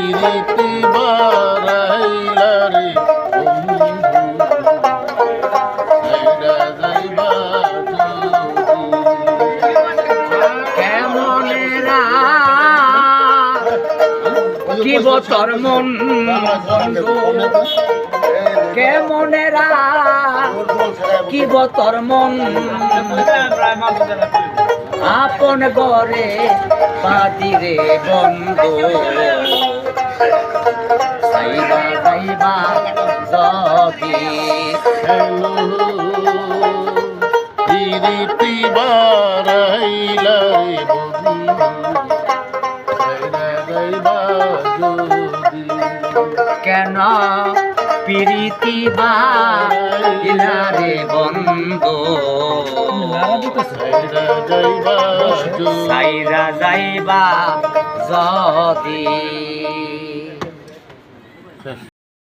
পিরিতি বারাইলা রে বন্ধু সাইরা যাইবা কেমনেরা কি বতর মন বন্ধু কেমনেরা কি বতর মন আপন ঘরে বাদিরে বন্ধু সাইবা সাইবা যদি হ্যালো পিরিতি বারাইলা রে বন্ধু সাইরা যাইবা যদি কেন প্রীতি বাইলারে বন্ধু সাইরা যাইবা যদি সাইরা যাইবা যদি